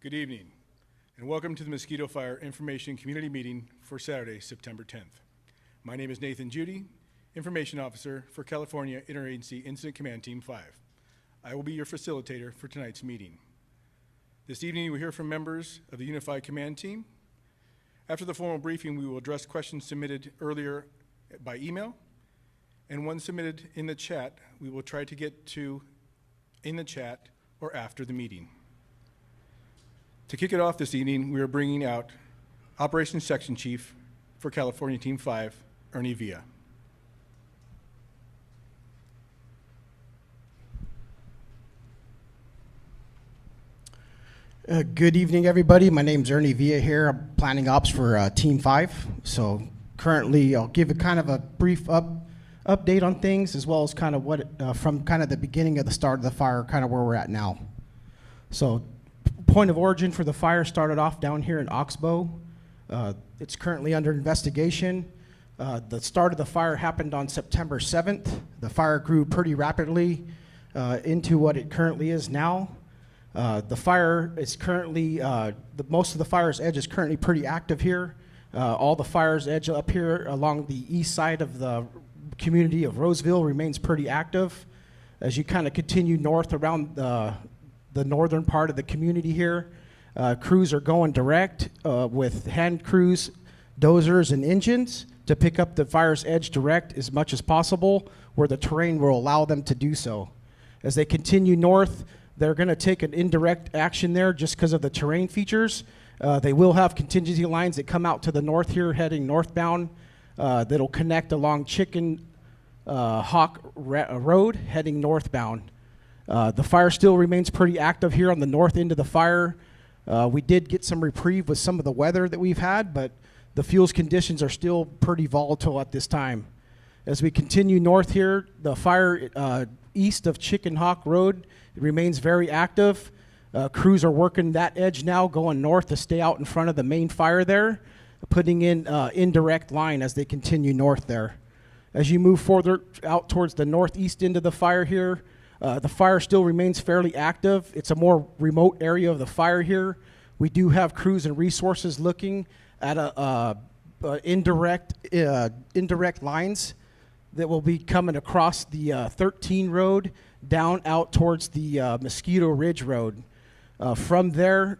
Good evening, and welcome to the Mosquito Fire Information Community Meeting for Saturday, September 10th. My name is Nathan Judy, Information Officer for California Interagency Incident Command Team 5. I will be your facilitator for tonight's meeting. This evening, you will hear from members of the Unified Command Team. After the formal briefing, we will address questions submitted earlier by email, and one submitted in the chat we will try to get to in the chat or after the meeting. To kick it off this evening, we are bringing out Operations Section Chief for California Team 5, Ernie Villa. Good evening, everybody. My name's Ernie Villa here. I'm planning ops for Team 5. So currently, I'll give a kind of a brief update on things, as well as kind of what from kind of the beginning of the start of the fire, kind of where we're at now. So point of origin for the fire started off down here in Oxbow. It's currently under investigation. The start of the fire happened on September 7th. The fire grew pretty rapidly into what it currently is now. The fire is currently, most of the fire's edge is currently pretty active here. All the fire's edge up here along the east side of the community of Roseville remains pretty active. As you kind of continue north around the northern part of the community here, crews are going direct with hand crews, dozers, and engines to pick up the fire's edge direct as much as possible where the terrain will allow them to do so. As they continue north, they're going to take an indirect action there just because of the terrain features. They will have contingency lines that come out to the north here heading northbound that'll connect along Chicken Hawk Road heading northbound. The fire still remains pretty active here on the north end of the fire. We did get some reprieve with some of the weather that we've had, but the fuels conditions are still pretty volatile at this time. As we continue north here, the fire east of Chicken Hawk Road remains very active. Crews are working that edge now, going north to stay out in front of the main fire there, putting in indirect line as they continue north there. As you move further out towards the northeast end of the fire here, the fire still remains fairly active. It's a more remote area of the fire here. We do have crews and resources looking at indirect lines that will be coming across the 13 road down out towards the Mosquito Ridge Road. From there,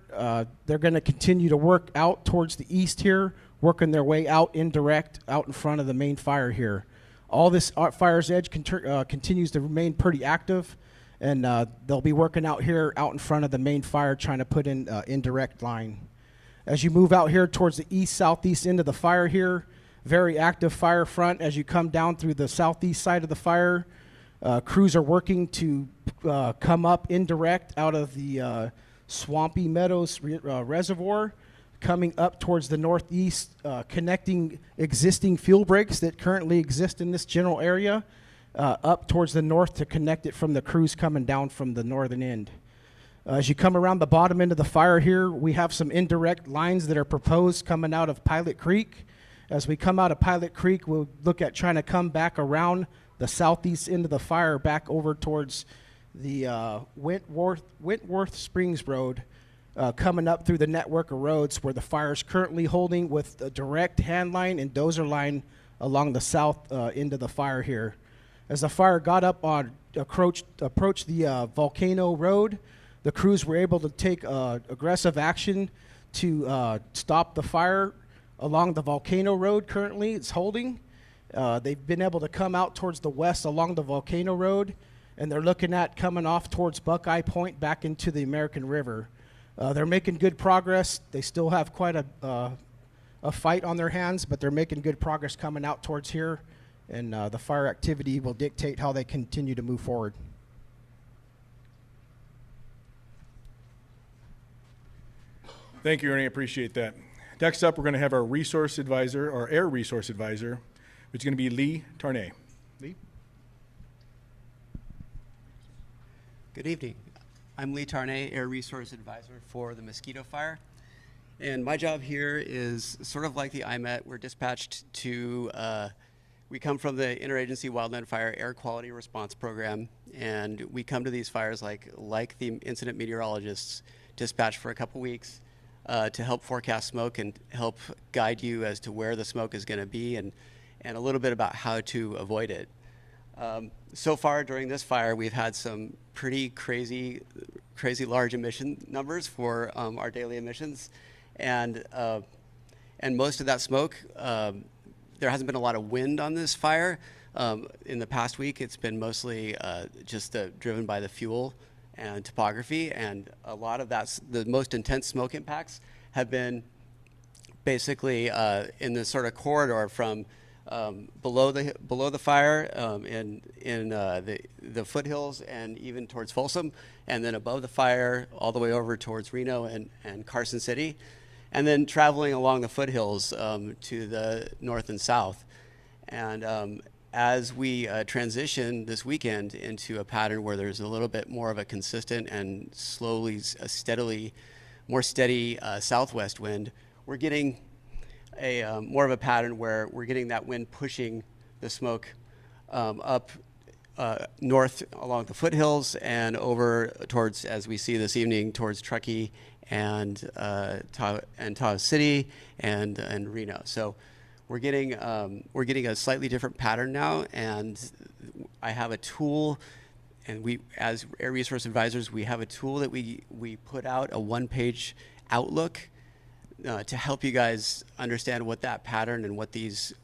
they're going to continue to work out towards the east here, working their way out indirect out in front of the main fire here. All this fire's edge continues to remain pretty active, and they'll be working out here out in front of the main fire trying to put in indirect line. As you move out here towards the east-southeast end of the fire here, very active fire front. As you come down through the southeast side of the fire, crews are working to come up indirect out of the Swampy Meadows Reservoir, coming up towards the northeast, connecting existing fuel breaks that currently exist in this general area up towards the north to connect it from the crews coming down from the northern end. As you come around the bottom end of the fire here, we have some indirect lines that are proposed coming out of Pilot Creek. As we come out of Pilot Creek, we'll look at trying to come back around the southeast end of the fire back over towards the Wentworth Springs Road, coming up through the network of roads where the fire is currently holding with a direct hand line and dozer line along the south end of the fire here. As the fire got up on approached the Volcano Road, the crews were able to take aggressive action to stop the fire along the Volcano Road. Currently it's holding. They've been able to come out towards the west along the Volcano Road, and they're looking at coming off towards Buckeye Point back into the American River. They're making good progress. They still have quite a fight on their hands, but they're making good progress coming out towards here, and the fire activity will dictate how they continue to move forward. Thank you, Ernie. I appreciate that. Next up, we're going to have our resource advisor, our air resource advisor, which is going to be Lee Tarnay. Lee? Good evening. I'm Lee Tarnay, Air Resource Advisor for the Mosquito Fire. And my job here is sort of like the IMET. We're dispatched to, we come from the Interagency Wildland Fire Air Quality Response Program, and we come to these fires like the incident meteorologists dispatched for a couple weeks to help forecast smoke and help guide you as to where the smoke is going to be and a little bit about how to avoid it. So far during this fire, we've had some pretty crazy large emission numbers for our daily emissions, and most of that smoke, there hasn't been a lot of wind on this fire. In the past week, it's been mostly just driven by the fuel and topography, and a lot of the most intense smoke impacts have been basically in the sort of corridor from below the fire in the foothills and even towards Folsom, and then above the fire all the way over towards Reno and Carson City, and then traveling along the foothills to the north and south. And as we transition this weekend into a pattern where there's a little bit more of a consistent and steadily more steady southwest wind, we're getting more of a pattern where we're getting that wind pushing the smoke up north along the foothills and over towards, as we see this evening, towards Truckee and Tahoe City and Reno. So we're getting a slightly different pattern now, and I have a tool, and we, as Air Resource Advisors, we have a tool that we put out, a one-page outlook to help you guys understand what that pattern and what these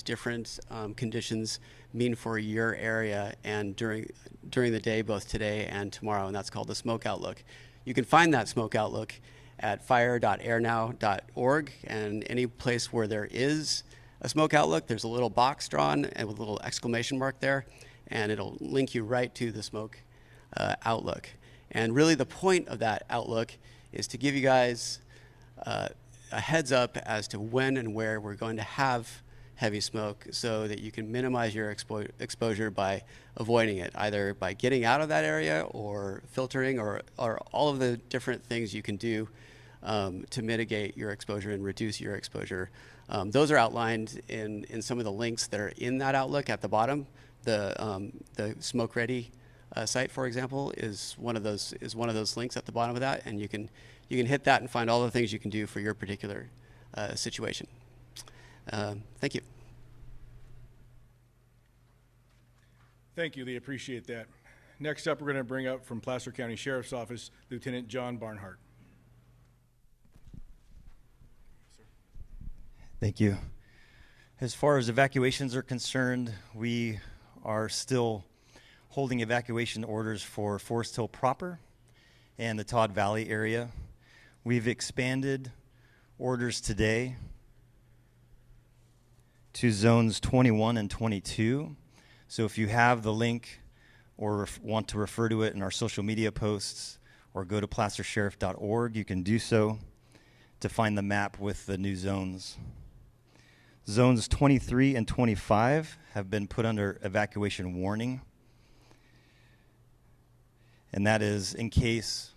different conditions mean for your area and during the day, both today and tomorrow, and that's called the Smoke Outlook. You can find that Smoke Outlook at fire.airnow.org, and any place where there is a smoke outlook, there's a little box drawn and with a little exclamation mark there, and it'll link you right to the smoke outlook. And really the point of that outlook is to give you guys a heads up as to when and where we're going to have heavy smoke so that you can minimize your exposure by avoiding it, either by getting out of that area or filtering or all of the different things you can do to mitigate your exposure and reduce your exposure. Those are outlined in some of the links that are in that outlook at the bottom. The Smoke Ready site, for example, is one of those links at the bottom of that, and you can hit that and find all the things you can do for your particular situation. Thank you. Thank you, Lee. Appreciate that. Next up, we're going to bring up from Placer County Sheriff's Office, Lieutenant John Barnhart. Thank you. As far as evacuations are concerned, we are still holding evacuation orders for Forest Hill proper and the Todd Valley area. We've expanded orders today to zones 21 and 22. So if you have the link or want to refer to it in our social media posts or go to placersheriff.org, you can do so to find the map with the new zones. Zones 23 and 25 have been put under evacuation warning, and that is in case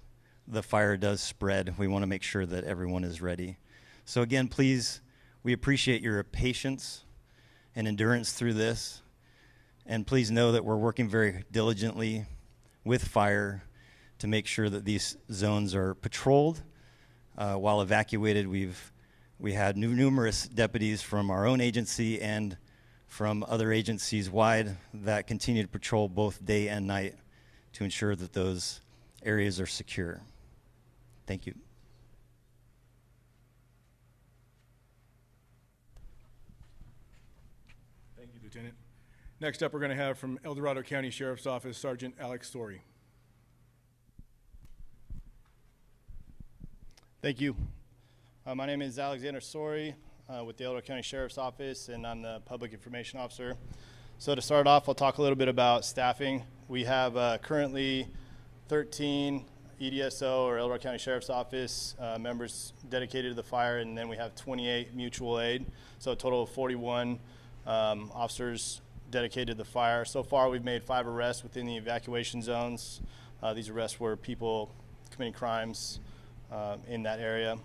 the fire does spread. We want to make sure that everyone is ready. So again, please, we appreciate your patience and endurance through this, and please know that we're working very diligently with fire to make sure that these zones are patrolled. While evacuated, we had numerous deputies from our own agency and from other agencies wide that continue to patrol both day and night to ensure that those areas are secure. Thank you. Thank you, Lieutenant. Next up, we're going to have from El Dorado County Sheriff's Office, Sergeant Alex Story. Thank you. My name is Alexander Sori with the El Dorado County Sheriff's Office, and I'm the Public Information Officer. So to start off, I'll talk a little bit about staffing. We have currently 13 EDSO or El Dorado County Sheriff's Office members dedicated to the fire, and then we have 28 mutual aid, so a total of 41 officers dedicated to the fire. So far, we've made 5 arrests within the evacuation zones. These arrests were people committing crimes in that area.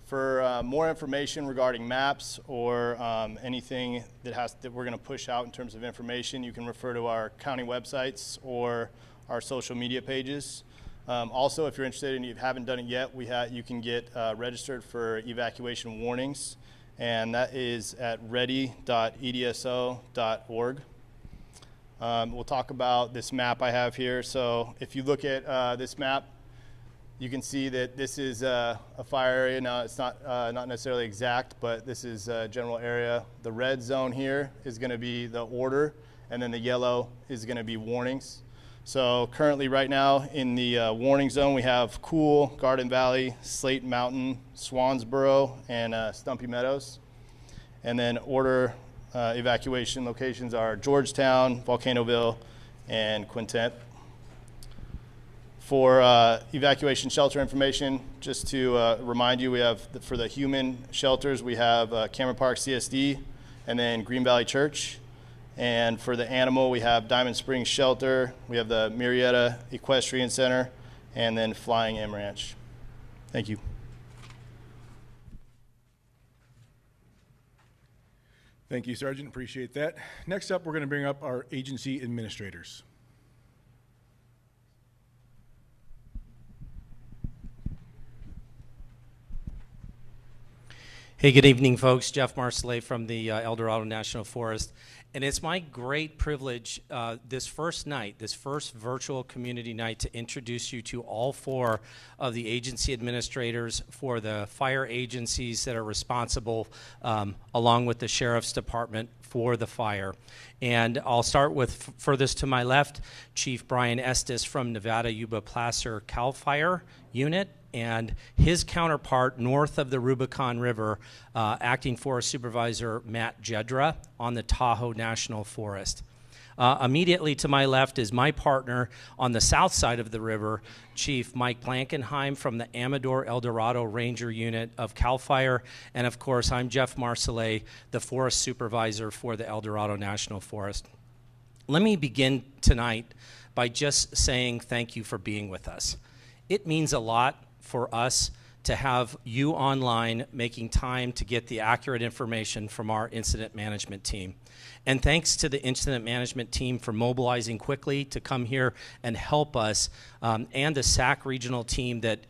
For more information regarding maps or anything that we're going to push out in terms of information, you can refer to our county websites or our social media pages. Also, if you're interested and you haven't done it yet, you can get registered for evacuation warnings, and that is at ready.edso.org. We'll talk about this map I have here. So if you look at this map, you can see that this is a fire area. Now, it's not necessarily exact, but this is a general area. The red zone here is going to be the order, and then the yellow is going to be warnings. So currently right now in the warning zone, we have Cool, Garden Valley, Slate Mountain, Swansboro, and Stumpy Meadows. And then order evacuation locations are Georgetown, Volcanoville, and Quintet. For evacuation shelter information, just to remind you, we have, for the human shelters, we have Cameron Park CSD and then Green Valley Church. And for the animal, we have Diamond Springs Shelter, we have the Murrieta Equestrian Center, and then Flying M Ranch. Thank you. Thank you, Sergeant. Appreciate that. Next up, we're going to bring up our agency administrators. Hey, good evening, folks. Jeff Marcellet from the El Dorado National Forest. And it's my great privilege this first virtual community night, to introduce you to all 4 of the agency administrators for the fire agencies that are responsible, along with the Sheriff's Department, for the fire. And I'll start with furthest to my left, Chief Brian Estes from Nevada Yuba Placer CAL FIRE Unit, and his counterpart north of the Rubicon River, Acting Forest Supervisor Matt Jedra on the Tahoe National Forest. Immediately to my left is my partner on the south side of the river, Chief Mike Blankenheim from the Amador El Dorado Ranger Unit of CAL FIRE, and of course I'm Jeff Marcellet, the Forest Supervisor for the El Dorado National Forest. Let me begin tonight by just saying thank you for being with us. It means a lot for us to have you online making time to get the accurate information from our incident management team. And thanks to the incident management team for mobilizing quickly to come here and help us, and the SAC regional team that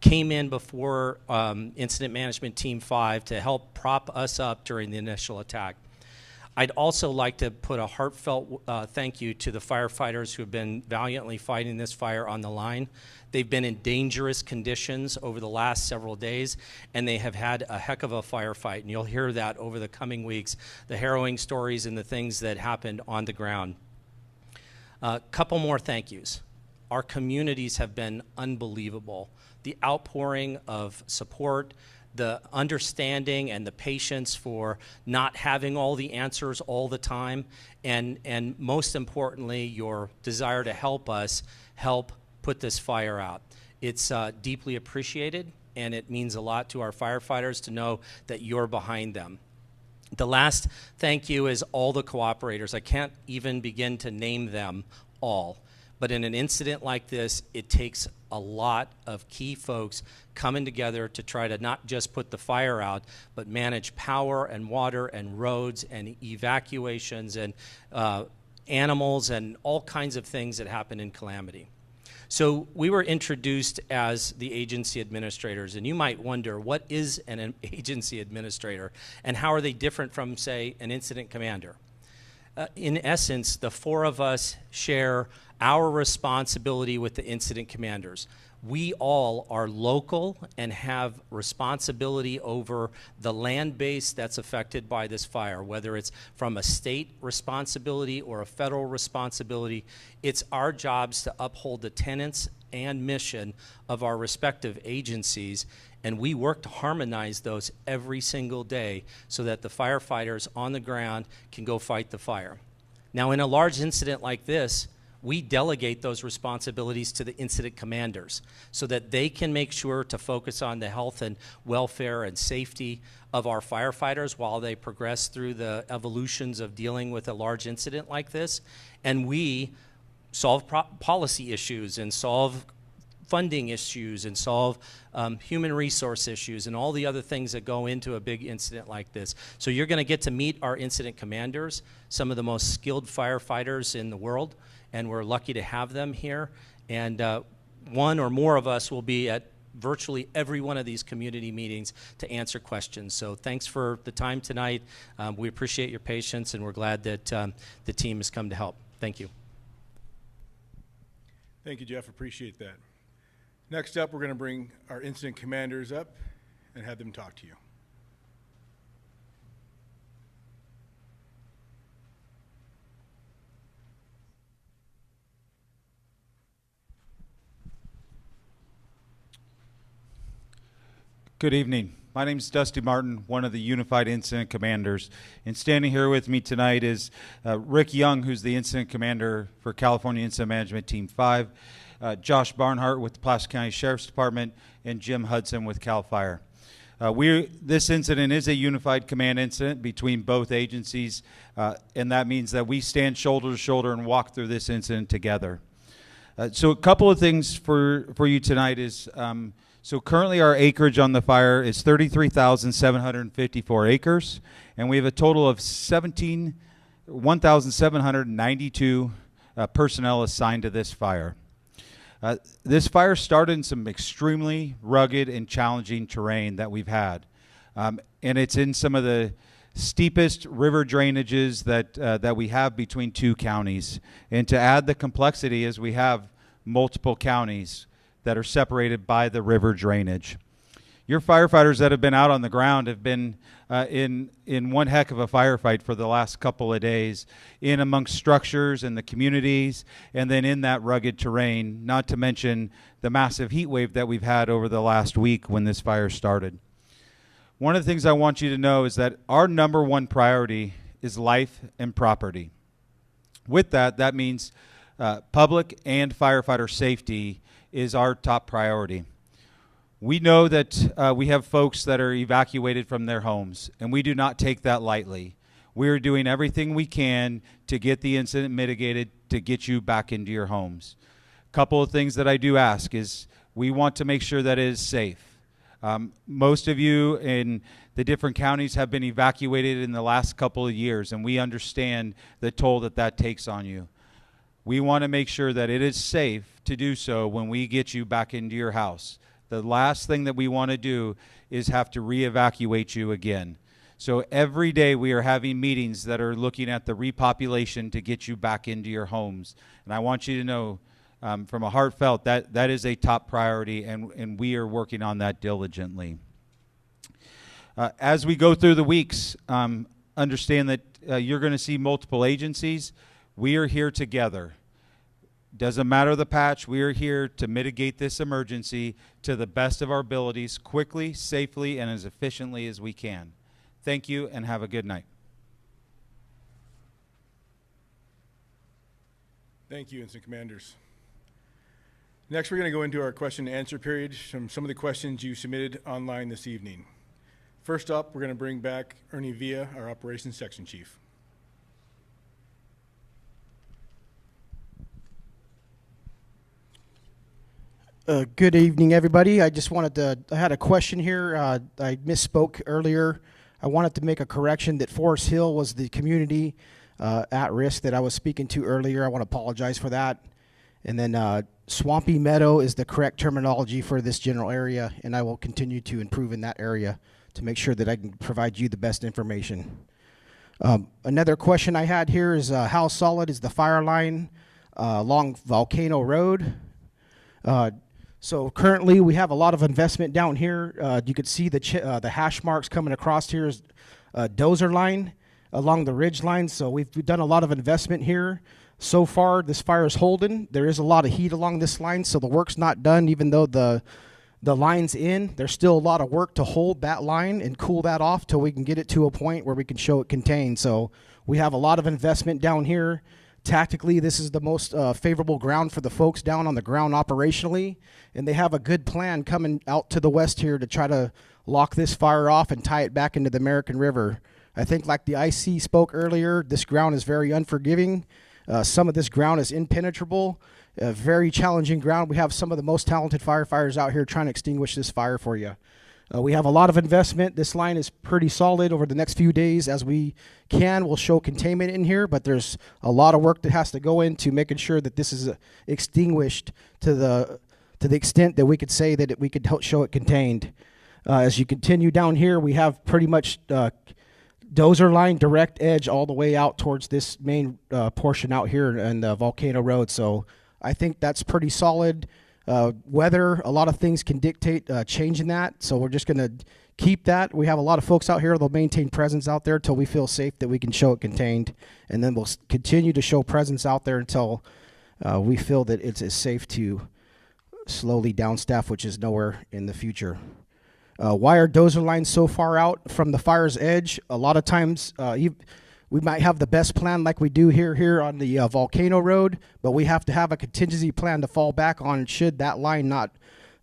came in before Incident Management Team 5 to help prop us up during the initial attack. I'd also like to put a heartfelt thank you to the firefighters who have been valiantly fighting this fire on the line. They've been in dangerous conditions over the last several days, and they have had a heck of a firefight, and you'll hear that over the coming weeks, the harrowing stories and the things that happened on the ground. A couple more thank yous. Our communities have been unbelievable. The outpouring of support, the understanding and the patience for not having all the answers all the time, and most importantly, your desire to help us help put this fire out. It's deeply appreciated, and it means a lot to our firefighters to know that you're behind them. The last thank you is all the cooperators. I can't even begin to name them all. But in an incident like this, it takes a lot of key folks coming together to try to not just put the fire out, but manage power and water and roads and evacuations and animals and all kinds of things that happen in calamity. So we were introduced as the agency administrators, and you might wonder, what is an agency administrator and how are they different from, say, an incident commander? In essence, the 4 of us share our responsibility with the incident commanders. We all are local and have responsibility over the land base that's affected by this fire, whether it's from a state responsibility or a federal responsibility. It's our jobs to uphold the tenets and mission of our respective agencies, and we work to harmonize those every single day so that the firefighters on the ground can go fight the fire. Now, in a large incident like this, we delegate those responsibilities to the incident commanders so that they can make sure to focus on the health and welfare and safety of our firefighters while they progress through the evolutions of dealing with a large incident like this. And we solve policy issues and solve funding issues and solve human resource issues and all the other things that go into a big incident like this. So you're going to get to meet our incident commanders, some of the most skilled firefighters in the world, and we're lucky to have them here. And one or more of us will be at virtually every one of these community meetings to answer questions. So thanks for the time tonight. We appreciate your patience, and we're glad that the team has come to help. Thank you. Thank you, Jeff. Appreciate that. Next up, we're going to bring our incident commanders up and have them talk to you. Good evening. My name is Dusty Martin, one of the Unified Incident Commanders. And standing here with me tonight is Rick Young, who's the Incident Commander for California Incident Management Team 5, Josh Barnhart with the Placer County Sheriff's Department, and Jim Hudson with CAL FIRE. This incident is a unified command incident between both agencies, and that means that we stand shoulder to shoulder and walk through this incident together. So a couple of things for you tonight is, so currently our acreage on the fire is 33,754 acres, and we have a total of 1,792 personnel assigned to this fire. This fire started in some extremely rugged and challenging terrain that we've had, and it's in some of the steepest river drainages that we have between two counties. And to add the complexity is we have multiple counties that are separated by the river drainage. Your firefighters that have been out on the ground have been in one heck of a firefight for the last couple of days, in amongst structures and the communities, and then in that rugged terrain, not to mention the massive heat wave that we've had over the last week when this fire started. One of the things I want you to know is that our number one priority is life and property. With that, that means public and firefighter safety is our top priority. We know that we have folks that are evacuated from their homes, and we do not take that lightly. We are doing everything we can to get the incident mitigated, to get you back into your homes. A couple of things that I do ask is we want to make sure that it is safe. Most of you in the different counties have been evacuated in the last couple of years, and we understand the toll that that takes on you. We want to make sure that it is safe to do so when we get you back into your house. The last thing that we want to do is have to re-evacuate you again. So every day we are having meetings that are looking at the repopulation to get you back into your homes. And I want you to know from a heartfelt that is a top priority, and we are working on that diligently. As we go through the weeks, understand that you're going to see multiple agencies. We are here together. Doesn't matter the patch, we are here to mitigate this emergency to the best of our abilities, quickly, safely, and as efficiently as we can. Thank you, and have a good night. Thank you, Incident Commanders. Next, we're going to go into our question and answer period from some of the questions you submitted online this evening. First up, we're going to bring back Ernie Villa, our Operations Section Chief. Good evening, everybody. I had a question here. I misspoke earlier. I wanted to make a correction that Forest Hill was the community at risk that I was speaking to earlier. I want to apologize for that. And then Swampy Meadow is the correct terminology for this general area, and I will continue to improve in that area to make sure that I can provide you the best information. Another question I had here is how solid is the fire line along Volcano Road? So currently we have a lot of investment down here. You could see the hash marks coming across here is a dozer line along the ridge line. So we've done a lot of investment here. So far, this fire is holding. There is a lot of heat along this line, so the work's not done. Even though the line's in, there's still a lot of work to hold that line and cool that off till we can get it to a point where we can show it contained. So we have a lot of investment down here. Tactically, this is the most favorable ground for the folks down on the ground operationally, and they have a good plan coming out to the west here to try to lock this fire off and tie it back into the American River. I think like the IC spoke earlier, this ground is very unforgiving. Some of this ground is impenetrable, very challenging ground. We have some of the most talented firefighters out here trying to extinguish this fire for you. We have a lot of investment. This line is pretty solid. Over the next few days, as we can, we'll show containment in here, but there's a lot of work that has to go into making sure that this is extinguished to the to the extent that we could say that we could show it contained. As you continue down here, we have pretty much dozer line direct edge all the way out towards this main portion out here in the Volcano Road. So I think that's pretty solid. Weather, a lot of things can dictate changing that. So we're just going to keep that. We have a lot of folks out here. They'll maintain presence out there until we feel safe that we can show it contained. And then we'll continue to show presence out there until we feel that it's safe to slowly downstaff, which is nowhere in the future. Why are dozer lines so far out from the fire's edge? A lot of times we might have the best plan like we do here on the Volcano Road, but we have to have a contingency plan to fall back on should that line not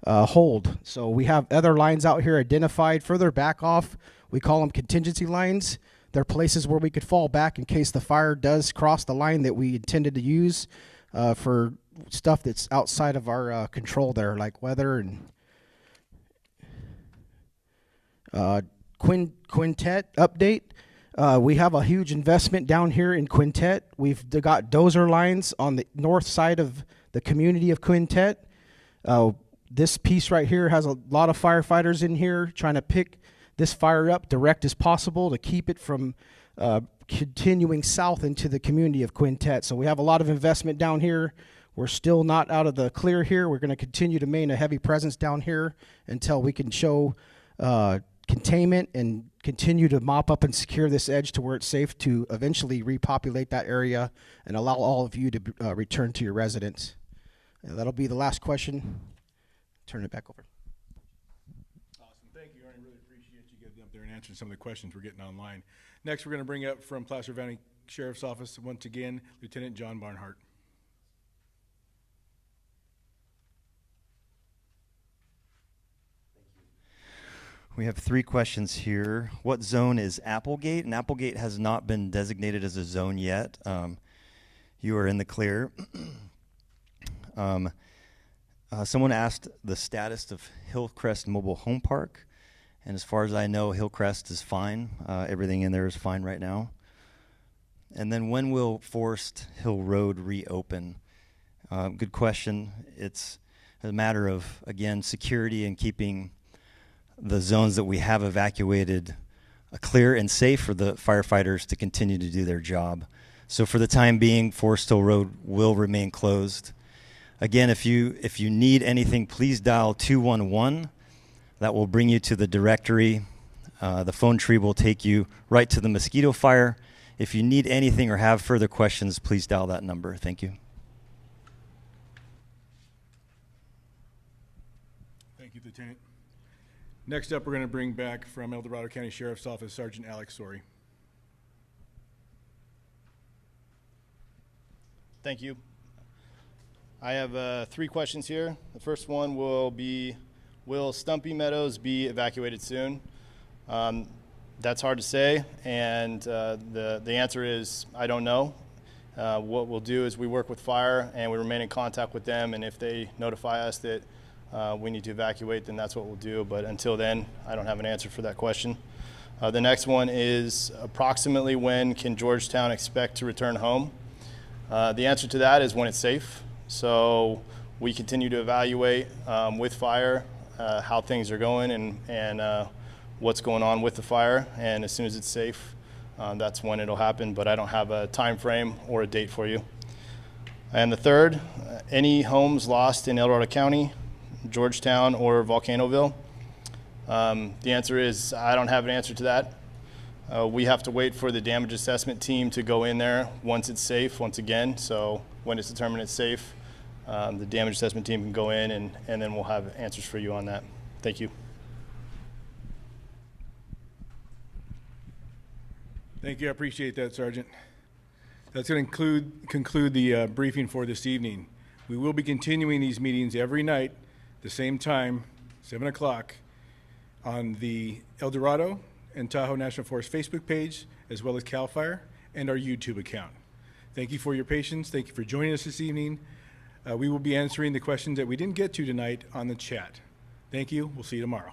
hold. So we have other lines out here identified further back off. We call them contingency lines. They're places where we could fall back in case the fire does cross the line that we intended to use for stuff that's outside of our control there, like weather and Quintet update. We have a huge investment down here in Quintet. We've got dozer lines on the north side of the community of Quintet. This piece right here has a lot of firefighters in here trying to pick this fire up direct as possible to keep it from continuing south into the community of Quintet. So we have a lot of investment down here. We're still not out of the clear here. We're going to continue to maintain a heavy presence down here until we can show containment and continue to mop up and secure this edge to where it's safe to eventually repopulate that area and allow all of you to return to your residence. That'll be the last question. Turn it back over. Awesome. Thank you, Ernie. Really appreciate you getting up there and answering some of the questions we're getting online. Next, we're going to bring up from Placer County Sheriff's Office, once again, Lieutenant John Barnhart. We have 3 questions here. What zone is Applegate? And Applegate has not been designated as a zone yet. You are in the clear. Someone asked the status of Hillcrest Mobile Home Park. And as far as I know, Hillcrest is fine. Everything in there is fine right now. And then when will Forest Hill Road reopen? Good question. It's a matter of, again, security and keeping the zones that we have evacuated clear and safe for the firefighters to continue to do their job. So for the time being, Forest Hill Road will remain closed. Again, if you need anything, please dial 211. That will bring you to the directory. The phone tree will take you right to the Mosquito fire. If you need anything or have further questions, please dial that number. Thank you. Thank you, Lieutenant. Next up, we're going to bring back from El Dorado County Sheriff's Office, Sergeant Alex Sorey. Thank you. I have 3 questions here. The first one will be, will Stumpy Meadows be evacuated soon? That's hard to say, and the answer is I don't know. What we'll do is we work with fire and we remain in contact with them, and if they notify us that we need to evacuate, then that's what we'll do. But until then, I don't have an answer for that question. The next one is approximately when can Georgetown expect to return home? The answer to that is when it's safe. So we continue to evaluate with fire how things are going and what's going on with the fire. And as soon as it's safe, that's when it'll happen. But I don't have a time frame or a date for you. And the third, any homes lost in El Dorado County, Georgetown, or Volcanoville? The answer is I don't have an answer to that. We have to wait for the damage assessment team to go in there once it's safe, once again. So when it's determined it's safe, the damage assessment team can go in and then we'll have answers for you on that. Thank you. Thank you. I appreciate that, Sergeant. That's going to conclude the briefing for this evening. We will be continuing these meetings every night, the same time, 7 o'clock, on the El Dorado and Tahoe National Forest Facebook page, as well as CAL FIRE and our YouTube account. Thank you for your patience. Thank you for joining us this evening. We will be answering the questions that we didn't get to tonight on the chat. Thank you. We'll see you tomorrow.